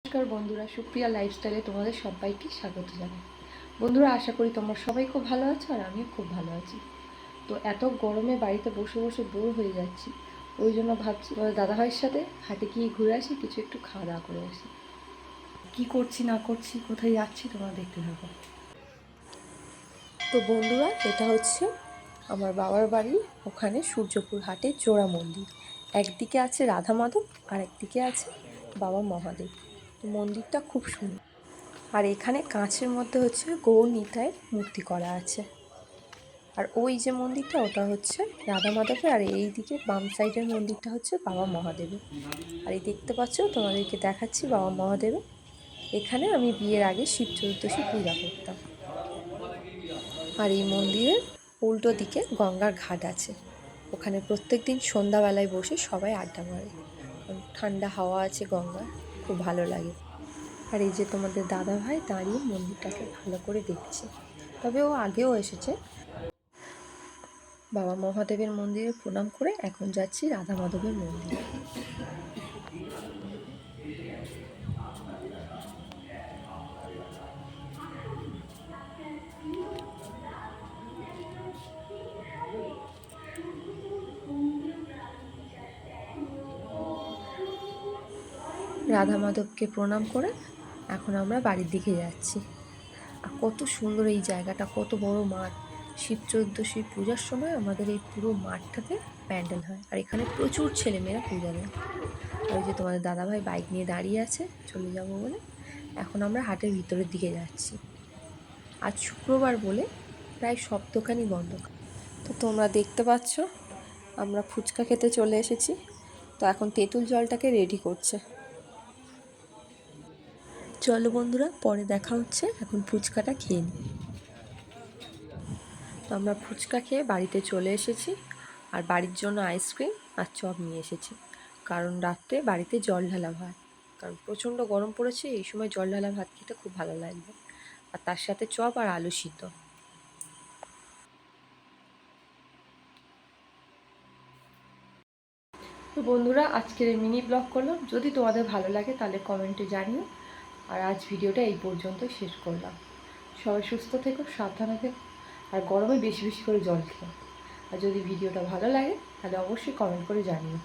নমস্কার বন্ধুরা, সুপ্রিয়া লাইফস্টাইলে তোমাদের সবাইকে স্বাগত জানাই। বন্ধুরা, আশা করি তোমরা সবাই খুব ভালো আছো আর আমিও খুব ভালো আছি। তো এত গরমে বাড়িতে বসে বসে বোর হয়ে যাচ্ছি, ওই জন্য ভাবছি দাদাভাইয়ের সাথে হাটে গিয়ে ঘুরে আসি, কিছু একটু খাওয়া দাওয়া করে আসি। কী করছি না করছি, কোথায় যাচ্ছি তোমরা দেখতে থাকো। তো বন্ধুরা, এটা হচ্ছে আমার বাবার বাড়ি, ওখানে সূর্যপুর হাটে জোড়া মন্দির। একদিকে আছে রাধা মাধব আর একদিকে আছে বাবা মহাদেব। তো মন্দিরটা খুব সুন্দর। আর এখানে কাঁচের মধ্যে হচ্ছে গৌর নিতাইয়ের মূর্তি করা আছে। আর ওই যে মন্দিরটা, ওটা হচ্ছে রাধা মাধবের, আর এই দিকে বাম সাইডের মন্দিরটা হচ্ছে বাবা মহাদেবের। আর এই দেখতে পাচ্ছ, তোমাদেরকে দেখাচ্ছি বাবা মহাদেবের। এখানে আমি বিয়ের আগে শিব চতুর্দশী পূজা করতাম। আর এই মন্দিরের উল্টো দিকে গঙ্গার ঘাট আছে, ওখানে প্রত্যেক দিন সন্ধ্যাবেলায় বসে সবাই আড্ডা মারে। ঠান্ডা হাওয়া আছে গঙ্গার, খুব ভালো লাগে। আর এই যে তোমাদের দাদা ভাই দাঁড়িয়ে মন্দিরটাকে ভালো করে দেখছে, তবে ও আগেও এসেছে। বাবা মহাদেবের মন্দিরে প্রণাম করে এখন যাচ্ছি রাধা মাধবের মন্দিরে। রাধা মাধবকে প্রণাম করে এখন আমরা বাড়ির দিকে যাচ্ছি। আর কত সুন্দর এই জায়গাটা, কত বড় মাঠ। শিব চতুর্দশী পূজার সময় আমাদের এই পুরো মাঠটাতে প্যান্ডেল হয়, আর এখানে প্রচুর ছেলেমেয়েরা পূজা দেয়। আর ওই যে তোমাদের দাদাভাই বাইক নিয়ে দাঁড়িয়ে আছে চলে যাব বলে। এখন আমরা হাটের ভিতরের দিকে যাচ্ছি। আজ শুক্রবার বলে প্রায় সব দোকানই বন্ধ। তো তোমরা দেখতে পাচ্ছ আমরা ফুচকা খেতে চলে এসেছি। তো এখন তেঁতুল জলটাকে রেডি করছে। চলো বন্ধুরা, পরে দেখা হচ্ছে, এখন ফুচকাটা খেয়ে নিই। তো আমরা ফুচকা খেয়ে বাড়িতে চলে এসেছি, আর বাড়ির জন্য আইসক্রিম আর চপ নিয়ে এসেছি, কারণ রাত্রে বাড়িতে জল ঢালা ভাত, কারণ প্রচণ্ড গরম পড়েছে, এই সময় জল ঢালা ভাত খেতে খুব ভালো লাগবে। আর তার সাথে চপ আর আলু সিদ্ধ। তো বন্ধুরা, আজকের এই মিনি ব্লগ করলাম, যদি তোমাদের ভালো লাগে তাহলে কমেন্টে জানিও। আর আজ ভিডিওটা এই পর্যন্ত শেষ করলাম। সবাই সুস্থ থেকো, সাবধানে থেকো, আর গরমে বেশি বেশি করে জল খেও। আর যদি ভিডিওটা ভালো লাগে তাহলে অবশ্যই কমেন্ট করে জানিও।